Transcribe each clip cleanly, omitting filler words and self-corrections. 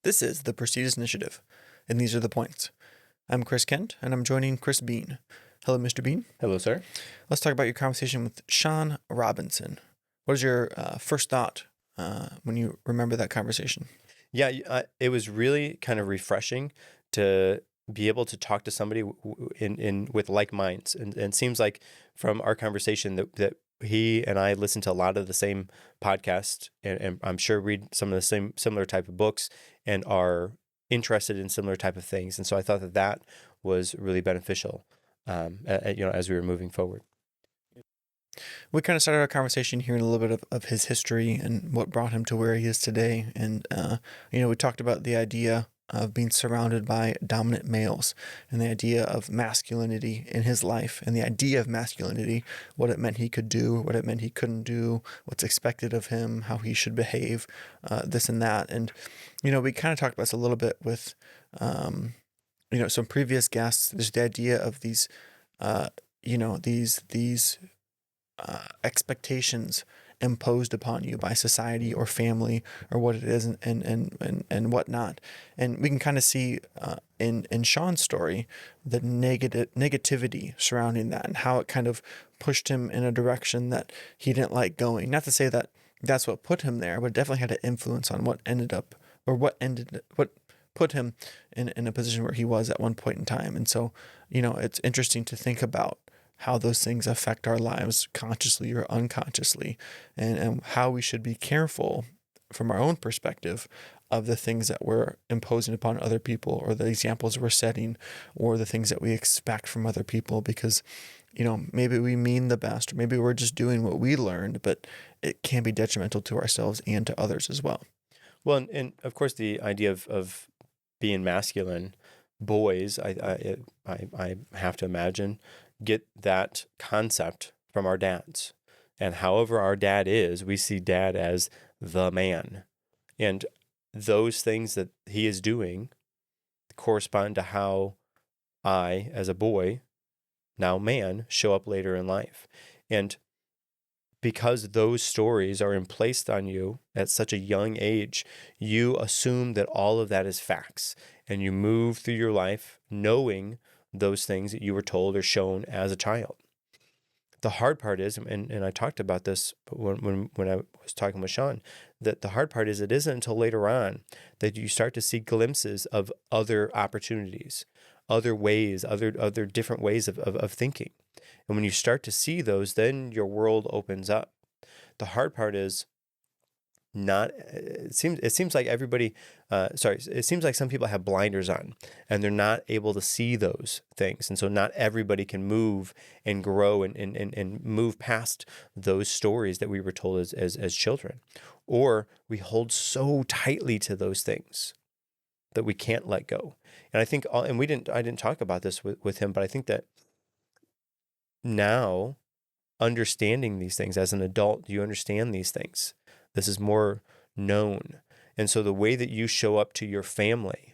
This is the Prestigious Initiative, and these are the points. I'm Chris Kent, and I'm joining Chris Bean. Hello, Mr. Bean. Hello, sir. Let's talk about your conversation with Sean Robinson. What is your first thought when you remember that conversation? Yeah, it was really kind of refreshing to be able to talk to somebody in with like minds, and it seems like from our conversation that he and I listen to a lot of the same podcasts, and I'm sure read some of the same similar type of books, and are interested in similar type of things, and so I thought that was really beneficial, as we were moving forward. We kind of started our conversation hearing a little bit of his history and what brought him to where he is today. And, we talked about the idea of being surrounded by dominant males and the idea of masculinity in his life and the idea of masculinity, what it meant he could do, what it meant he couldn't do, what's expected of him, how he should behave, this and that. And, we kind of talked about this a little bit with, some previous guests. There's the idea of these, these expectations imposed upon you by society or family or what it is and whatnot. And we can kind of see in Sean's story the negativity surrounding that and how it kind of pushed him in a direction that he didn't like going. Not to say that that's what put him there, but it definitely had an influence on what put him in a position where he was at one point in time. And so, it's interesting to think about how those things affect our lives consciously or unconsciously, and how we should be careful from our own perspective of the things that we're imposing upon other people or the examples we're setting or the things that we expect from other people, because, maybe we mean the best, or maybe we're just doing what we learned, but it can be detrimental to ourselves and to others as well. Well, and of course the idea of being masculine, boys, I have to imagine, get that concept from our dads. And however our dad is, we see dad as the man. And those things that he is doing correspond to how I, as a boy, now man, show up later in life. And because those stories are placed on you at such a young age, you assume that all of that is facts. And you move through your life knowing those things that you were told or shown as a child. The hard part is, and I talked about this when I was talking with Sean, that the hard part is it isn't until later on that you start to see glimpses of other opportunities, other ways, other different ways of thinking. And when you start to see those, then your world opens up. The hard part is it seems like everybody, it seems like some people have blinders on and they're not able to see those things. And so not everybody can move and grow and move past those stories that we were told as children, or we hold so tightly to those things that we can't let go. And I think, I didn't talk about this with him, but I think that now understanding these things as an adult, you understand these things. This is more known. And so the way that you show up to your family,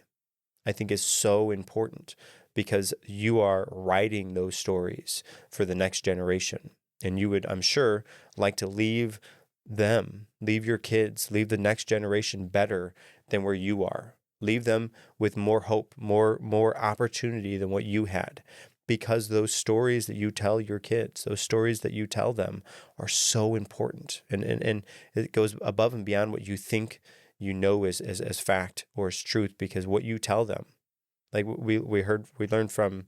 I think, is so important, because you are writing those stories for the next generation. And you would, I'm sure, like to leave your kids, leave the next generation better than where you are. Leave them with more hope, more opportunity than what you had. Because those stories that you tell your kids, those stories that you tell them, are so important. And it goes above and beyond what you think as fact or as truth, because what you tell them, like we learned from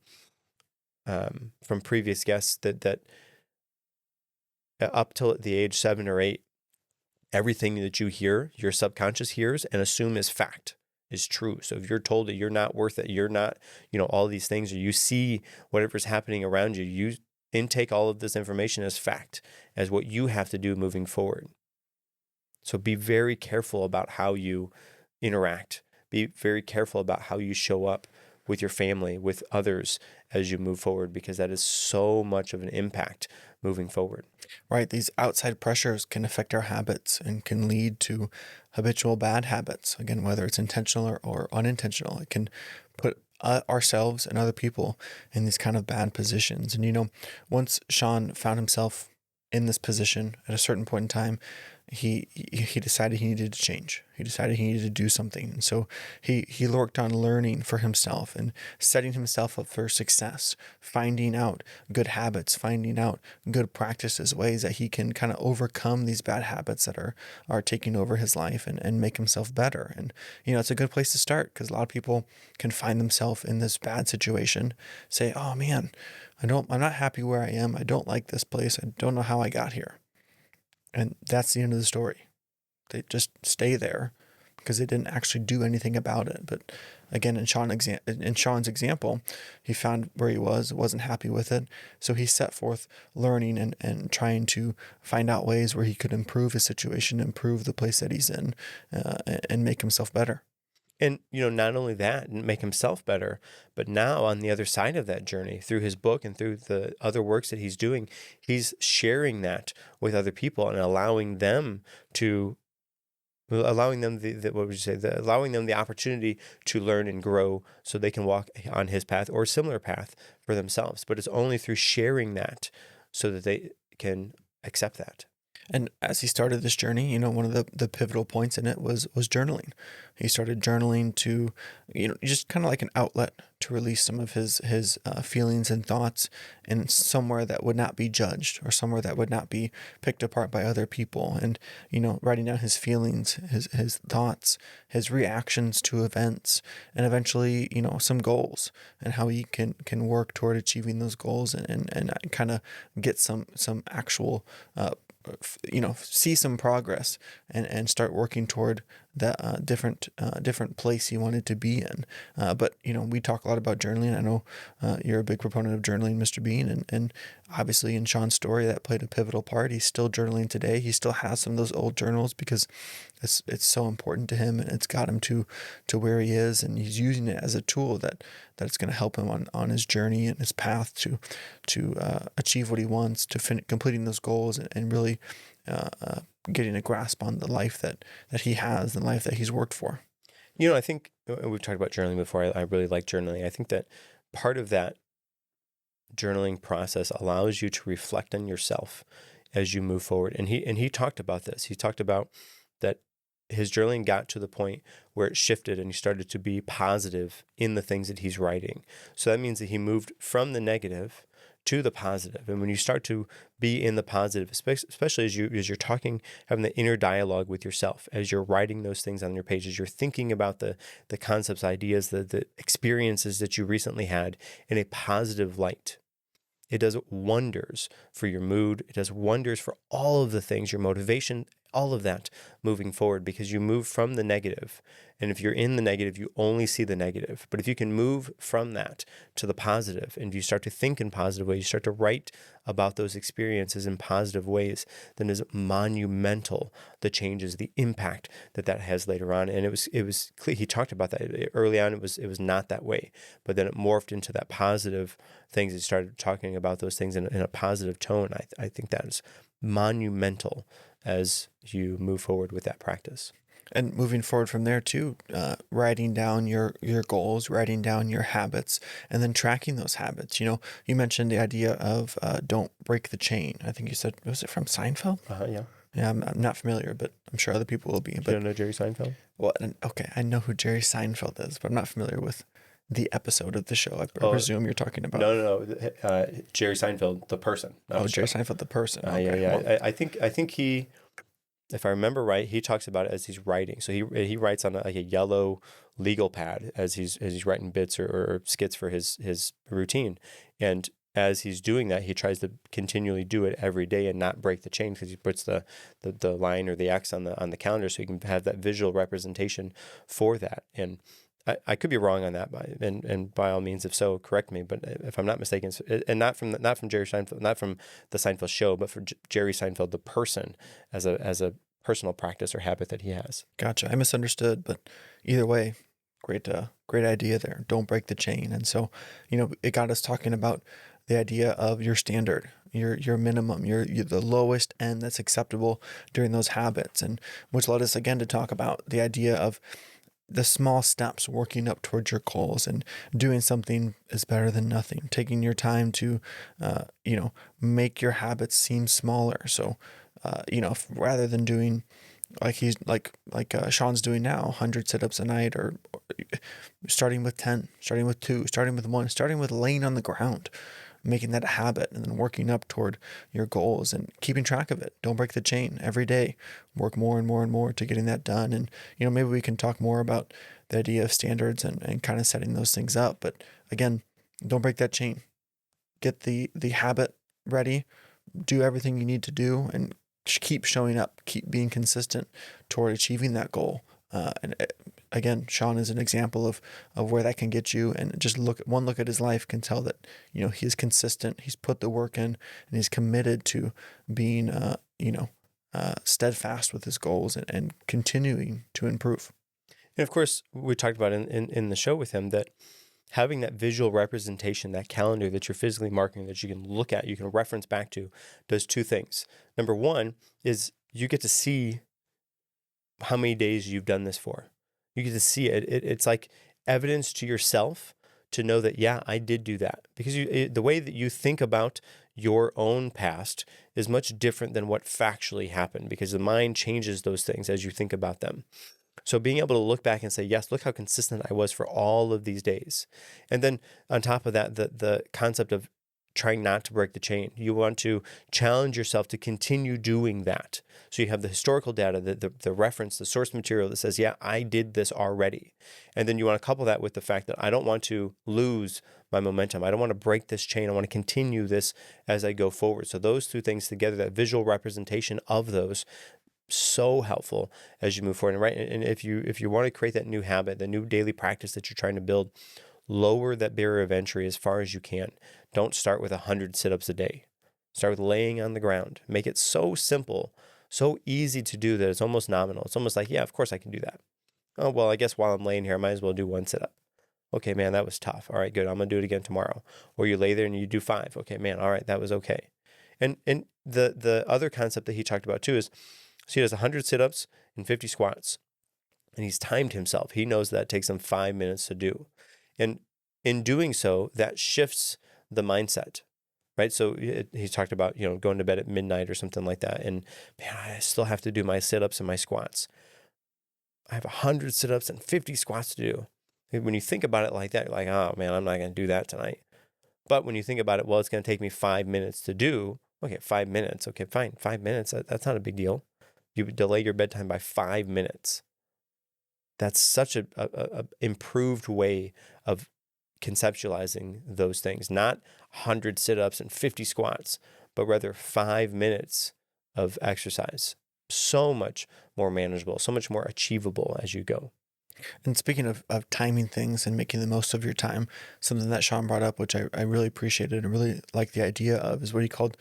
previous guests that up till the age 7 or 8, everything that you hear, your subconscious hears and assume is fact, is true. So if you're told that you're not worth it, you're not, all these things, or you see whatever's happening around you, you intake all of this information as fact, as what you have to do moving forward. So be very careful about how you interact. Be very careful about how you show up with your family, with others as you move forward, because that is so much of an impact moving forward. Right. These outside pressures can affect our habits and can lead to habitual bad habits. Again, whether it's intentional or unintentional, it can put ourselves and other people in these kind of bad positions. And, once Sean found himself in this position at a certain point in time, he decided he needed to change. He decided he needed to do something. And so he worked on learning for himself and setting himself up for success, finding out good habits, finding out good practices, ways that he can kind of overcome these bad habits that are taking over his life and make himself better. And, it's a good place to start because a lot of people can find themselves in this bad situation, say, oh man, I'm not happy where I am. I don't like this place. I don't know how I got here. And that's the end of the story. They just stay there because they didn't actually do anything about it. But again, in Sean's example, he found where he wasn't happy with it. So he set forth learning and trying to find out ways where he could improve his situation, improve the place that he's in, and make himself better. And, not only that, make himself better, but now on the other side of that journey, through his book and through the other works that he's doing, he's sharing that with other people and allowing them the allowing them the opportunity to learn and grow so they can walk on his path or a similar path for themselves. But it's only through sharing that so that they can accept that. And as he started this journey, one of the pivotal points in it was journaling. He started journaling to, just kind of like an outlet to release some of his feelings and thoughts in somewhere that would not be judged or somewhere that would not be picked apart by other people. And, writing down his feelings, his thoughts, his reactions to events, and eventually, some goals and how he can work toward achieving those goals and kind of get some actual see some progress and start working toward that different place he wanted to be in. But we talk a lot about journaling. I know you're a big proponent of journaling, Mr. Bean, and obviously in Sean's story that played a pivotal part. He's still journaling today. He still has some of those old journals because it's so important to him and it's got him to where he is, and he's using it as a tool that it's going to help him on his journey and his path to achieve what he wants, to completing those goals and really getting a grasp on the life that he has, the life that he's worked for. I think we've talked about journaling before. I really like journaling. I think that part of that journaling process allows you to reflect on yourself as you move forward. And he talked about this. He talked about that his journaling got to the point where it shifted and he started to be positive in the things that he's writing. So that means that he moved from the negative to the positive. And when you start to be in the positive, especially as you're talking, having the inner dialogue with yourself, as you're writing those things on your pages, you're thinking about the concepts, ideas, the experiences that you recently had in a positive light. It does wonders for your mood. It does wonders for all of the things, your motivation, all of that moving forward, because you move from the negative. And if you're in the negative, you only see the negative. But if you can move from that to the positive, and you start to think in positive ways, you start to write about those experiences in positive ways, then it's monumental, the changes, the impact that has later on. And it was clear, he talked about that early on. It was not that way, but then it morphed into that positive things. He started talking about those things in a positive tone. I think that is monumental as you move forward with that practice. And moving forward from there too, writing down your goals, writing down your habits, and then tracking those habits. You mentioned the idea of don't break the chain. I think you said, was it from Seinfeld? Yeah. Yeah, I'm not familiar, but I'm sure other people will be. But you don't know Jerry Seinfeld? Well, okay, I know who Jerry Seinfeld is, but I'm not familiar with the episode of the show. I presume you're talking about. No. Jerry Seinfeld, the person. Jerry Seinfeld, the person. Okay. Yeah. Well, I think he, if I remember right, he talks about it as he's writing. So he writes on a yellow legal pad as he's writing bits or skits for his routine. And as he's doing that, he tries to continually do it every day and not break the chain, because he puts the line or the X on the calendar so he can have that visual representation for that. And I could be wrong on that, and by all means, if so, correct me. But if I'm not mistaken, and not from Jerry Seinfeld, not from the Seinfeld show, but for Jerry Seinfeld, the person, as a personal practice or habit that he has. Gotcha. I misunderstood, but either way, great idea there. Don't break the chain. And so, it got us talking about the idea of your standard, your minimum, your the lowest end that's acceptable during those habits, and which led us again to talk about the idea of the small steps working up towards your goals, and doing something is better than nothing. Taking your time to, make your habits seem smaller. So rather than doing like he's like Sean's doing now, 100 sit-ups a night, or starting with 10, starting with 2, starting with 1, starting with laying on the ground, making that a habit, and then working up toward your goals and keeping track of it. Don't break the chain every day. Work more and more and more to getting that done. And, maybe we can talk more about the idea of standards and kind of setting those things up. But again, don't break that chain. Get the habit ready, do everything you need to do, and keep showing up, keep being consistent toward achieving that goal. And again, Sean is an example of where that can get you. And just one look at his life can tell that, he's consistent, he's put the work in, and he's committed to being, steadfast with his goals and continuing to improve. And of course, we talked about in the show with him that having that visual representation, that calendar that you're physically marking, that you can look at, you can reference back to, does two things. Number one is you get to see how many days you've done this for. You get to see it. It's like evidence to yourself to know that, yeah, I did do that. Because the way that you think about your own past is much different than what factually happened, because the mind changes those things as you think about them. So being able to look back and say, yes, look how consistent I was for all of these days. And then on top of that, the concept of trying not to break the chain. You want to challenge yourself to continue doing that. So you have the historical data, the reference, the source material that says, yeah, I did this already. And then you want to couple that with the fact that I don't want to lose my momentum. I don't want to break this chain. I want to continue this as I go forward. So those two things together, that visual representation of those, so helpful as you move forward. And if you want to create that new habit, the new daily practice that you're trying to build, lower that barrier of entry as far as you can. Don't start with 100 sit-ups a day. Start with laying on the ground. Make it so simple, so easy to do that it's almost nominal. It's almost like, yeah, of course I can do that. Oh, well, I guess while I'm laying here, I might as well do one sit-up. Okay, man, that was tough. All right, good. I'm going to do it again tomorrow. Or you lay there and you do 5. Okay, man, all right, that was okay. And the other concept that he talked about too is, so he does 100 sit-ups and 50 squats. And he's timed himself. He knows that takes him 5 minutes to do. And in doing so, that shifts the mindset, right? So he talked about, going to bed at midnight or something like that. And man, I still have to do my sit-ups and my squats. I have 100 sit-ups and 50 squats to do. When you think about it like that, you're like, oh man, I'm not going to do that tonight. But when you think about it, well, it's going to take me 5 minutes to do. Okay, 5 minutes. Okay, fine. 5 minutes. That's not a big deal. You delay your bedtime by 5 minutes. That's such a improved way of conceptualizing those things. Not 100 sit-ups and 50 squats, but rather 5 minutes of exercise. So much more manageable, so much more achievable as you go. And speaking of timing things and making the most of your time, something that Sean brought up, which I really appreciated and really like the idea of, is what he called,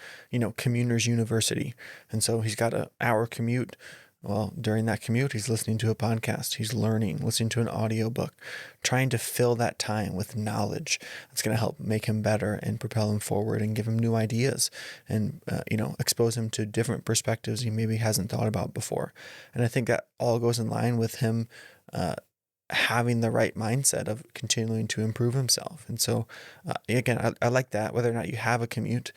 commuter's university. And so he's got an hour commute. Well, during that commute, he's listening to a podcast, he's learning, listening to an audiobook, trying to fill that time with knowledge that's going to help make him better and propel him forward and give him new ideas and, expose him to different perspectives he maybe hasn't thought about before. And I think that all goes in line with him having the right mindset of continuing to improve himself. And so, again, I like that. Whether or not you have a commute,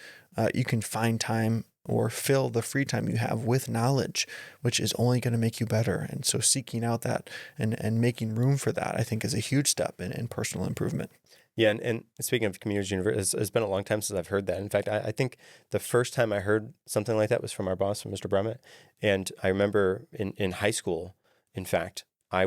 you can find time or fill the free time you have with knowledge, which is only going to make you better. And so seeking out that and making room for that, I think, is a huge step in personal improvement. Yeah, and speaking of community university, it's been a long time since I've heard that. In fact, I think the first time I heard something like that was from our boss, from Mr. Brummett. And I remember in high school, in fact, my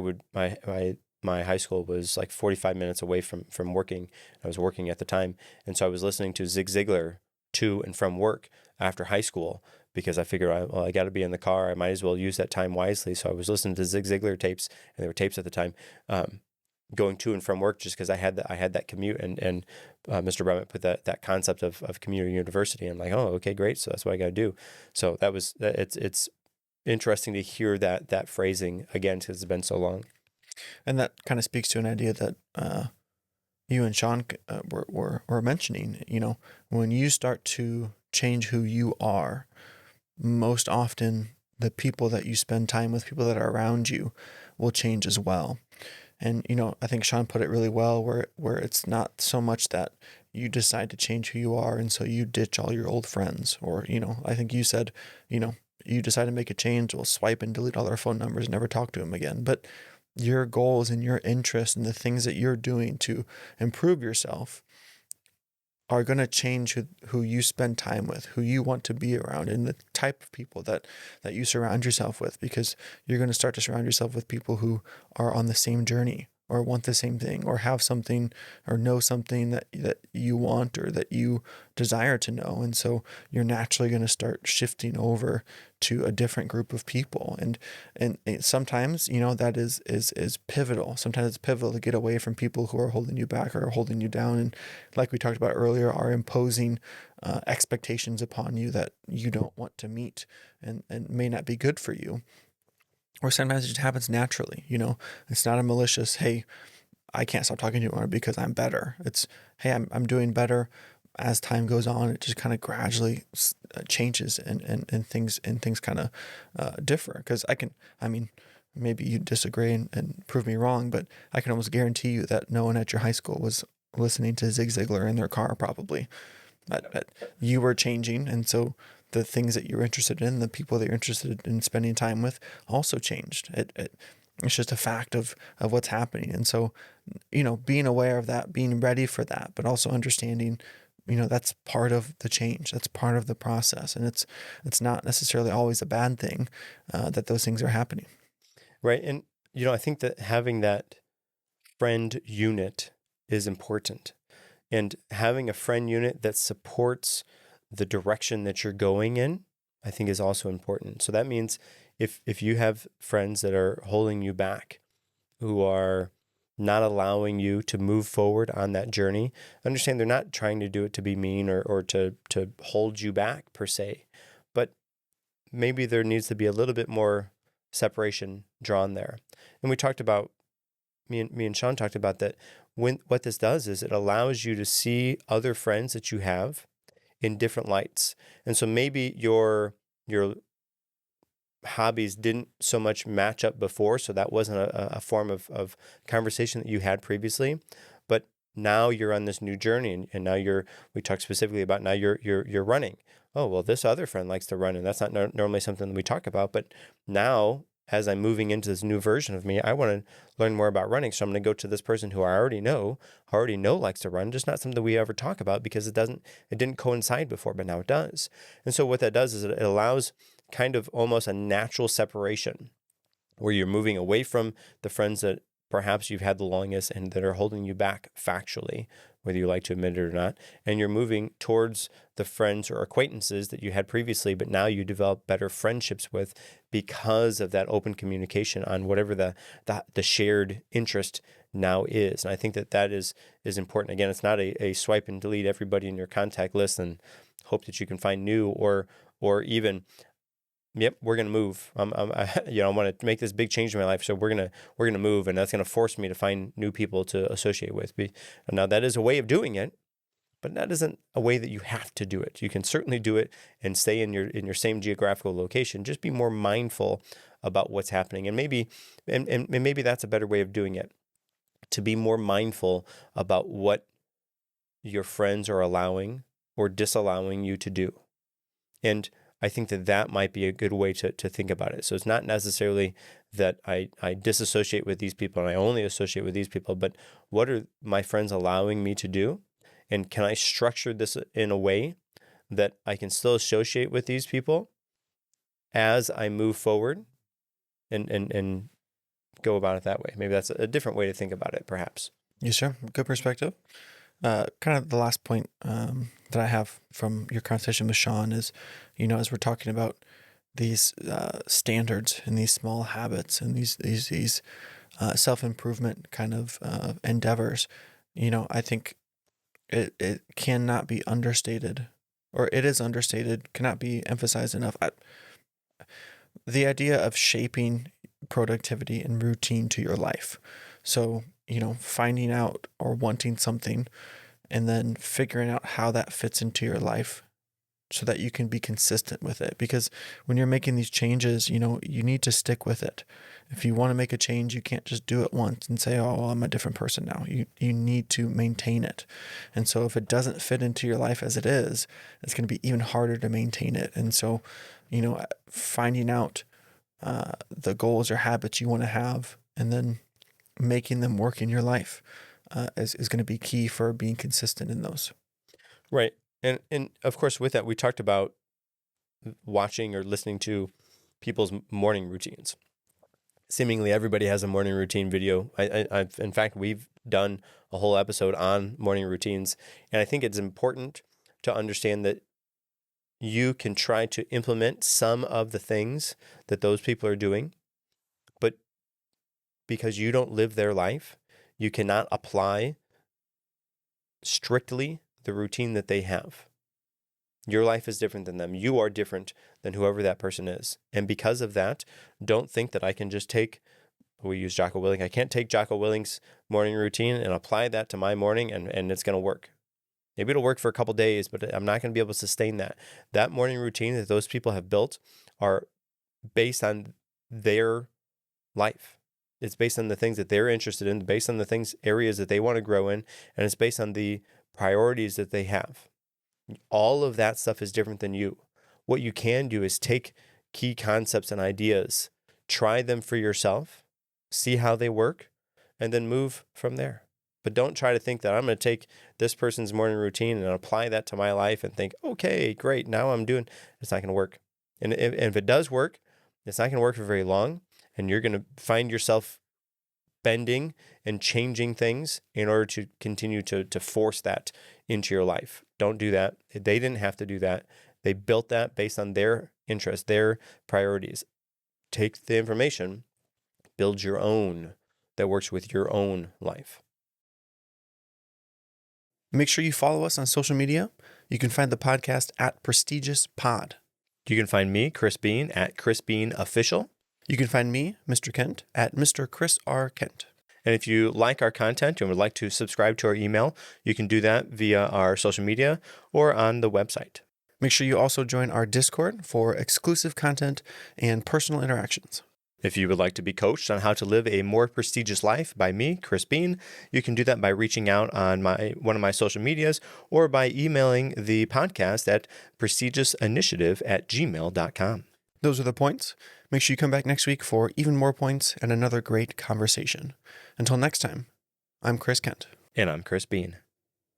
high school was like 45 minutes away from working. I was working at the time. And so I was listening to Zig Ziglar to and from work after high school, because I figured, I got to be in the car. I might as well use that time wisely. So I was listening to Zig Ziglar tapes, and there were tapes at the time, going to and from work, just because I had that commute. And Mr. Brummett put that concept of community university. And I'm like, oh, okay, great. So that's what I got to do. So it's interesting to hear that phrasing again, because it's been so long. And that kind of speaks to an idea that you and Sean were mentioning. When you start to change who you are, most often the people that you spend time with, people that are around you, will change as well. And, I think Sean put it really well, where it's not so much that you decide to change who you are and so you ditch all your old friends, or, I think you said, you decide to make a change, will swipe and delete all their phone numbers and never talk to them again. But your goals and your interests and the things that you're doing to improve yourself are going to change who you spend time with, who you want to be around, and the type of people that you surround yourself with, because you're going to start to surround yourself with people who are on the same journey or want the same thing or have something or know something that you want or that you desire to know. And so you're naturally going to start shifting over to a different group of people. And sometimes, that is pivotal. Sometimes it's pivotal to get away from people who are holding you back or holding you down. And like we talked about earlier, are imposing expectations upon you that you don't want to meet and may not be good for you. Or sometimes it just happens naturally, It's not a malicious, hey, I can't stop talking to you anymore because I'm better. It's, hey, I'm doing better. As time goes on, it just kind of gradually changes and things kind of differ. Because maybe you disagree and prove me wrong, but I can almost guarantee you that no one at your high school was listening to Zig Ziglar in their car, probably. But you were changing, and so the things that you're interested in, the people that you're interested in spending time with, also changed. It's just a fact of what's happening. And so, being aware of that, being ready for that, but also understanding, that's part of the change. That's part of the process. And it's not necessarily always a bad thing that those things are happening. Right. And, I think that having that friend unit is important. And having a friend unit that supports the direction that you're going in, I think is also important. So that means if you have friends that are holding you back, who are not allowing you to move forward on that journey, understand they're not trying to do it to be mean or to hold you back per se, but maybe there needs to be a little bit more separation drawn there. And we talked about, me and Sean talked about that. What this does is it allows you to see other friends that you have in different lights. And so maybe your hobbies didn't so much match up before, so that wasn't a form of conversation that you had previously. But now you're on this new journey, and now we talked specifically about now you're running. Oh, well, this other friend likes to run, and that's not normally something that we talk about. But now, as I'm moving into this new version of me, I want to learn more about running. So I'm going to go to this person who I already know likes to run, just not something we ever talk about because it didn't coincide before, but now it does. And so what that does is it allows kind of almost a natural separation where you're moving away from the friends that perhaps you've had the longest and that are holding you back factually, whether you like to admit it or not, and you're moving towards the friends or acquaintances that you had previously, but now you develop better friendships with because of that open communication on whatever the shared interest now is. And I think that is important. Again, it's not a swipe and delete everybody in your contact list and hope that you can find new or even, yep, we're going to move. I want to make this big change in my life, so we're going to move, and that's going to force me to find new people to associate with. Now, that is a way of doing it, but that isn't a way that you have to do it. You can certainly do it and stay in your same geographical location. Just be more mindful about what's happening, and maybe that's a better way of doing it. To be more mindful about what your friends are allowing or disallowing you to do, and I think that might be a good way to think about it. So it's not necessarily that I disassociate with these people and I only associate with these people, but what are my friends allowing me to do? And can I structure this in a way that I can still associate with these people as I move forward and go about it that way? Maybe that's a different way to think about it, perhaps. Yes, sir. Good perspective. Kind of the last point that I have from your conversation with Sean is, as we're talking about these standards and these small habits and these self-improvement kind of endeavors, I think it cannot be understated, or it is understated, cannot be emphasized enough. The idea of shaping productivity and routine to your life. So, finding out or wanting something and then figuring out how that fits into your life so that you can be consistent with it. Because when you're making these changes, you need to stick with it. If you want to make a change, you can't just do it once and say, oh, well, I'm a different person now. You need to maintain it. And so if it doesn't fit into your life as it is, it's going to be even harder to maintain it. And so finding out the goals or habits you want to have, and then making them work in your life is going to be key for being consistent in those. Right. And of course, with that, we talked about watching or listening to people's morning routines. Seemingly everybody has a morning routine video. In fact, we've done a whole episode on morning routines. And I think it's important to understand that you can try to implement some of the things that those people are doing, but because you don't live their life, you cannot apply strictly the routine that they have. Your life is different than them. You are different than whoever that person is. And because of that, don't think that I can just take, we use Jocko Willink, I can't take Jocko Willink's morning routine and apply that to my morning and it's going to work. Maybe it'll work for a couple days, but I'm not going to be able to sustain that. That morning routine that those people have built are based on their life. It's based on the things that they're interested in, based on the areas that they want to grow in, and it's based on the priorities that they have. All of that stuff is different than you. What you can do is take key concepts and ideas, try them for yourself, see how they work, and then move from there. But don't try to think that I'm going to take this person's morning routine and apply that to my life and think, okay, great, now I'm doing, it's not going to work. And if it does work, it's not going to work for very long. And you're going to find yourself bending and changing things in order to continue to force that into your life. Don't do that. They didn't have to do that. They built that based on their interests, their priorities. Take the information, build your own that works with your own life. Make sure you follow us on social media. You can find the podcast at Prestigious Pod. You can find me, Chris Bean, at Chris Bean Official. You can find me, Mr. Kent, at Mr. Chris R. Kent. And if you like our content and would like to subscribe to our email, you can do that via our social media or on the website. Make sure you also join our Discord for exclusive content and personal interactions. If you would like to be coached on how to live a more prestigious life by me, Chris Bean, you can do that by reaching out on one of my social medias or by emailing the podcast at prestigiousinitiative@gmail.com. Those are the points. Make sure you come back next week for even more points and another great conversation. Until next time, I'm Chris Kent. And I'm Chris Bean.